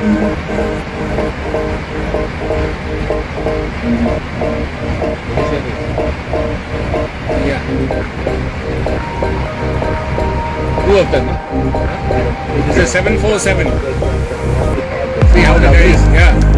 Yeah. Two of them. Huh? It's a 747. See how the guy is. Yeah.